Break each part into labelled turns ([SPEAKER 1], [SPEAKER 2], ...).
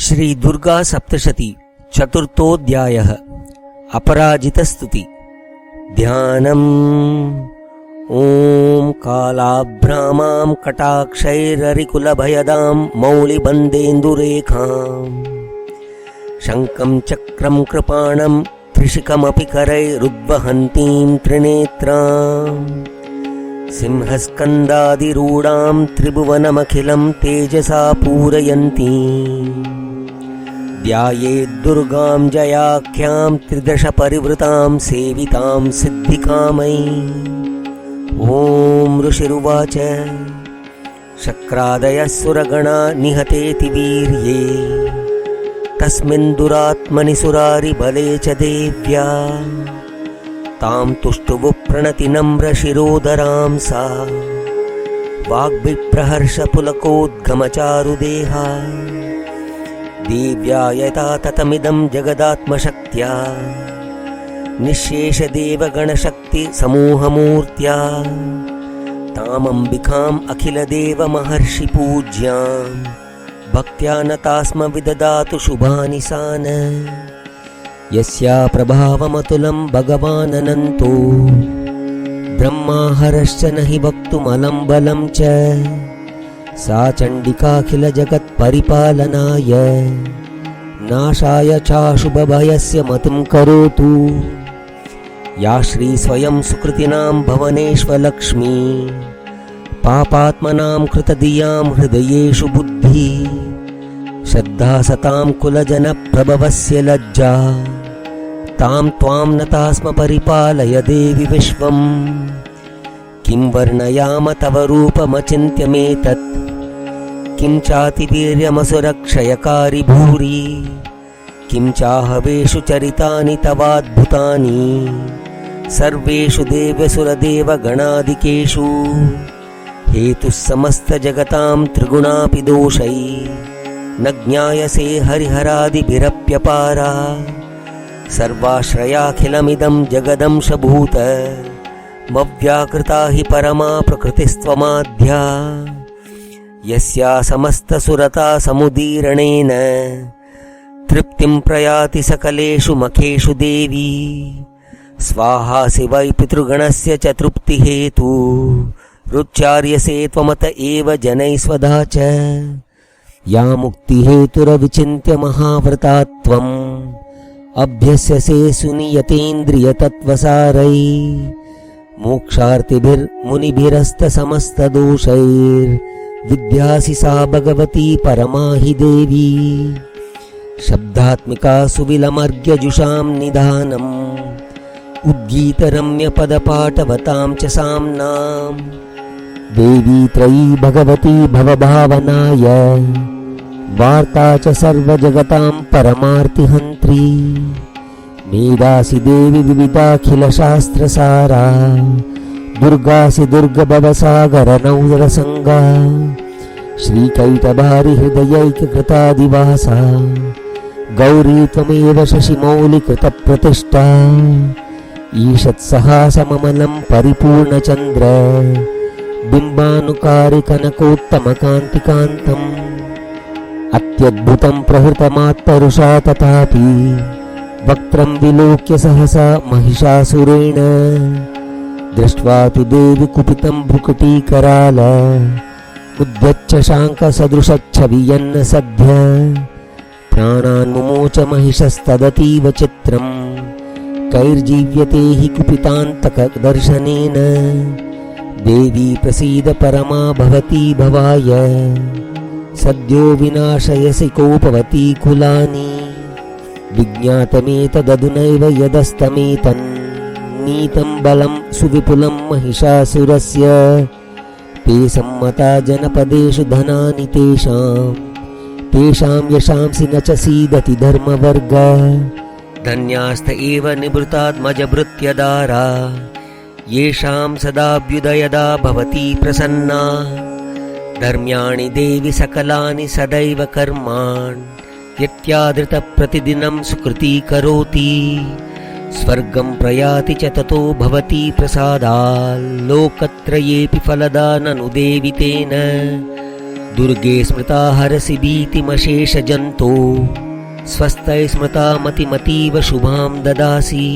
[SPEAKER 1] श्री दुर्गा सप्तशती चतुर्थोऽध्यायः। अपराजितस्तुति। ध्यानम्। ॐ कालाभ्रामां कटाक्षैररिकुलभयदां मौलिबन्देन्दुरेखाम् शङ्खं चक्रं कृपाणं त्रिशिखमपि करैरुद्वहन्तीं त्रिनेत्राम् सिंहस्कन्दादिरूढां त्रिभुवनमखिलं तेजसा पूरयन्तीम् ध्यायेद्दुर्गां जयाख्यां त्रिदश परिवृतां सेवितां सिद्धिकामयीम्। ॐ ऋषिरुवाच शक्रादयः सुरगणा निहतेति वीर्ये तस्मिन् दुरात्मनि सुरारिबले च देव्या तां तुष्टुवुः प्रणतिनम्रशिरोदरां सा वाग्भिप्रहर्षपुलकोद्गमचारुदेहा देव्या यथा ततमिदं जगदात्मशक्त्या निःशेषदेवगणशक्तिसमूहमूर्त्या तामम्बिकाम् अखिलदेवमहर्षिपूज्यां भक्त्या नतास्म विददातु शुभानि सा न। यस्या प्रभावमतुलं भगवाननन्तो ब्रह्माहरश्च न हि वक्तुमलं बलं च सा चण्डिकाखिलजगत्परिपालनाय नाशाय चाशुभभयस्य मतिं करोतु। या श्री स्वयं सुकृतिनां भवनेष्वलक्ष्मी पापात्मनां कृतधियां हृदयेषु बुद्धि श्रद्धा सतां कुलजनप्रभवस्य लज्जा तां त्वां नतास्म परिपालय देवि विश्वम्। किं वर्णयाम तव रूपमचिन्त्यमेतत् किं चातिवीर्यमसुरक्षयकारि भूरि किं चाहवेषु चरितानि तवाद्भुतानि सर्वेषु देव्यसुरदेवगणादिकेषु हेतुः समस्तजगतां त्रिगुणापि दोषै न ज्ञायसे हरिहरादिभिरप्यपारा सर्वाश्रयाखिलमिदं जगदंशभूत मव्याकृता हि परमा प्रकृतिस्त्वमाद्या। यस्या समस्तसुरता समुदीरणेन तृप्तिं प्रयाति सकलेषु मखेषु देवी स्वाहासि वै पितृगणस्य च तृप्तिहेतु रुच्चार्यसे त्वमत एव जनैस्वधा च। या मुक्तिहेतुरविचिन्त्य महाव्रता त्वम् अभ्यस्यसे सुनियतेन्द्रियतत्त्वसारै मोक्षार्तिभिर्मुनिभिरस्तसमस्तदोषैर्विद्यासि सा भगवती परमा हि देवी। शब्दात्मिका सुविलमर्घ्यजुषां निधानम् उद्गीतरम्यपदपाठवतां च साम्नां देवी त्रयी भगवती भवभावनाय वार्ता च सर्वजगतां परमार्तिहन्त्री। मेधासि देवि विविधाखिलशास्त्रसारा दुर्गासि दुर्गभवसागरनौरसङ्गा श्रीकैटभारिहृदयैककृतादिवासा गौरी त्वमेव शशिमौलिकृतप्रतिष्ठा। ईषत्सहासममलं परिपूर्णचन्द्र बिम्बानुकारिकनकोत्तमकान्तिकान्तम् अत्यद्भुतं प्रहृतमात्परुषा तथापि वक्त्रं विलोक्य सहसा महिषासुरेण दृष्ट्वा तु देवि कुपितं भ्रुकुटीकराल उद्यच्च शाङ्खसदृशच्छवियन्न सद्य प्राणान् मुमोच महिषस्तदतीव चित्रम् कैर्जीव्यते हि कुपितान्तकदर्शनेन। देवी प्रसीद परमा भवती भवाय सद्यो विनाशयसि कोपवती कुलानि विज्ञातमेतदधुनैव यदस्तमेतन्नीतं बलं सुविपुलं महिषासुरस्य ते सम्मता जनपदेषु धनानि तेषां यशांसि न च सीदति धर्मवर्ग। धन्यास्त एव निवृतात्मजभृत्यदारा येषां सदाभ्युदयदा भवती प्रसन्ना। धर्म्याणि देवि सकलानि सदैव कर्माणि यत्यादृतप्रतिदिनं सुकृती करोति स्वर्गं प्रयाति च ततो भवती प्रसादाल् लोकत्रयेऽपि फलदा ननु देवि तेन दुर्गे स्मृता हरसि भीतिमशेषजन्तो स्वस्थै स्मृता मतिमतीव शुभां ददासि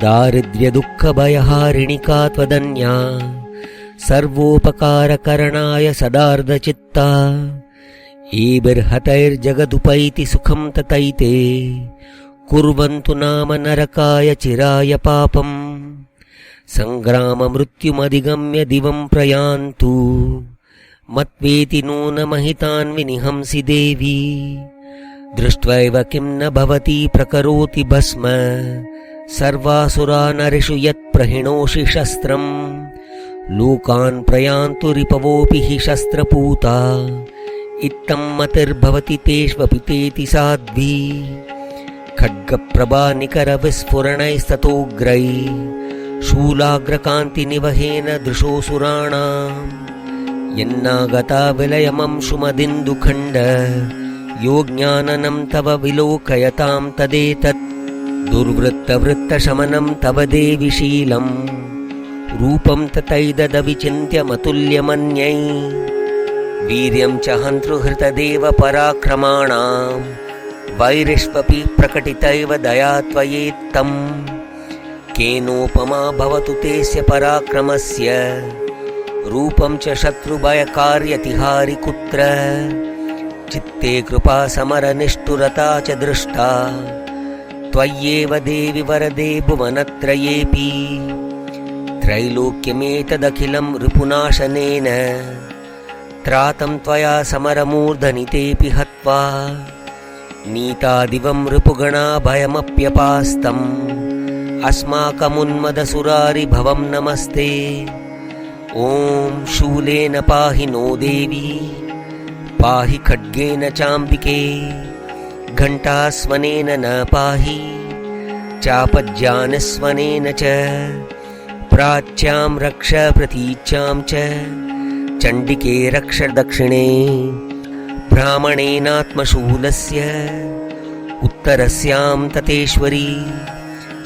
[SPEAKER 1] दारिद्र्यदुःखभयहारिणिका त्वदन्या सर्वोपकारकरणाय सदार्धचित्ता एभिर्हतैर्जगदुपैति सुखं ततैते कुर्वन्तु नाम नरकाय चिराय पापम् सङ्ग्राममृत्युमधिगम्य दिवं प्रयान्तु मत्वेति नूनमहितान् विनिहंसि देवी दृष्ट्वैव किं न भवति प्रकरोति भस्म सर्वासुरा नरिषु यत्प्रहिणोषि शस्त्रम् लोकान् प्रयान्तु रिपवोऽपि हि शस्त्रपूता इत्थं मतिर्भवति तेष्वपि तेति साध्वी खड्गप्रभानिकरविस्फुरणैस्ततोग्रै शूलाग्रकान्तिनिवहेन दृशोऽसुराणाम् यन्नागता विलयमंशुमदिन्दुखण्ड योज्ञाननं तव विलोकयतां तदेतत् दुर्वृत्तवृत्तशमनं तव देवि शीलम् रूपं ततैददविचिन्त्यमतुल्यमन्यै वीर्यं च हन्तृहृतदेव पराक्रमाणां वैरिष्वपि प्रकटितैव दया त्वयेत्तम् केनोपमा भवतु तेस्य पराक्रमस्य रूपं च शत्रुभयकार्यतिहारि कुत्र चित्ते कृपा समरनिष्ठुरता च दृष्टा त्वय्येव देवि वरदे भुवनत्रयेऽपि त्रैलोक्यमेतदखिलं रिपुनाशनेन त्रातं त्वया समरमूर्धनितेऽपि हत्वा नीतादिवं रिपुगणा भयमप्यपास्तम् अस्माकमुन्मदसुरारिभवं नमस्ते ॐ शूलेन पाहि नो देवी पाहि खड्गेन चाम्बिके घण्टास्वनेन न पाहि चापज्ञानस्वनेन च प्राच्यां रक्ष प्रतीच्यां च चण्डिके रक्ष दक्षिणे ब्राह्मणेनात्मशूलस्य उत्तरस्यां ततेश्वरी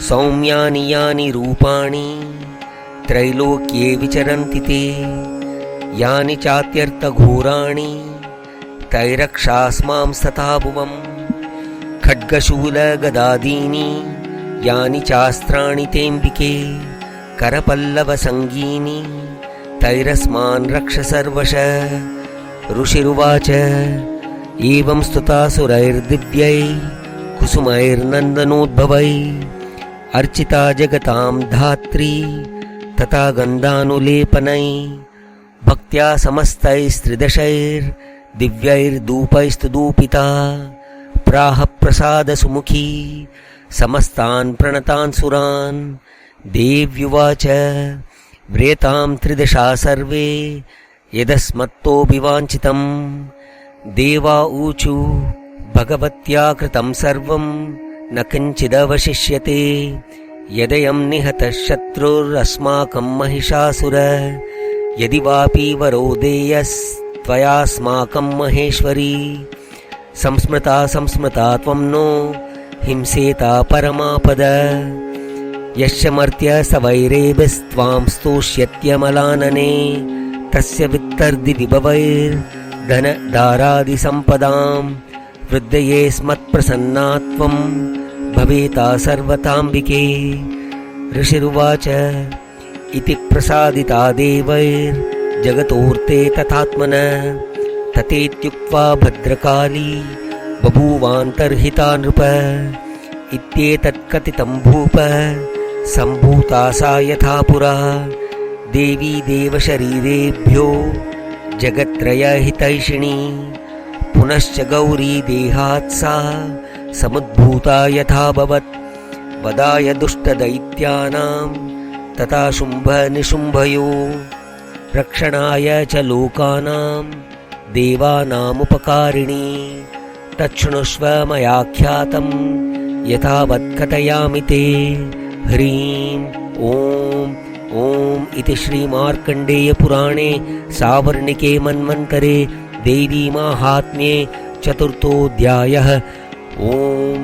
[SPEAKER 1] सौम्यानि यानि रूपाणि त्रैलोक्ये विचरन्ति ते यानि चात्यर्थघोराणि तैरक्षास्मां सता भुवम् खड्गशूलगदादीनि यानि चास्त्राणि तेऽम्बिके करपल्लवसङ्गीनि तैरस्मान् रक्ष सर्वशः ऋषिरुवाच एवं स्तुतासुरैर्दिव्यै कुसुमैर्नन्दनोद्भवै अर्चिता जगतां धात्री तथा गन्धानुलेपनै भक्त्या समस्तैस्त्रिदशैर्दिव्यैर्धूपैस्तुधूपिता प्राह प्रसादसुमुखी समस्तान् प्रणतान् सुरान् देव्युवाच व्रेतां त्रिदशा सर्वे यदस्मत्तोऽभिवाञ्छितं देवा ऊचु भगवत्या कृतं सर्वं न किञ्चिदवशिष्यते यदयं निहतः शत्रुरस्माकं महिषासुर यदि वापि वरो देयस्त्वयास्माकं महेश्वरी संस्मृता संस्मृता त्वं नो हिंसेता परमापद यस्य मर्त्य स वैरेभिस्त्वां स्तोष्यत्यमलानने तस्य वित्तर्दि विभवैर्धनदारादिसम्पदां वृद्धये स्मत्प्रसन्नात्वं भवेता सर्वताम्बिके ऋषिरुवाच इति प्रसादिता देवैर्जगतोऽर्ते तथात्मनः तथेत्युक्त्वा भद्रकाली बभूवान्तर्हिता नृप इत्येतत्कथितं भूप सम्भूता सा यथा पुरा देवी देवशरीरेभ्यो जगत्त्रयहितैषिणी पुनश्च गौरी देहात् सा समुद्भूता यथाभवत् वदाय दुष्टदैत्यानां तथा शुम्भनिशुम्भयो रक्षणाय च लोकानां देवानामुपकारिणी तच्छृणुष्व मयाख्यातं यथावत् कथयामि ते ह्रीं ॐ इति श्रीमार्कण्डेयपुराणे सावर्णिके मन्वन्तरे देवीमाहात्म्ये चतुर्थोऽध्यायः। ॐ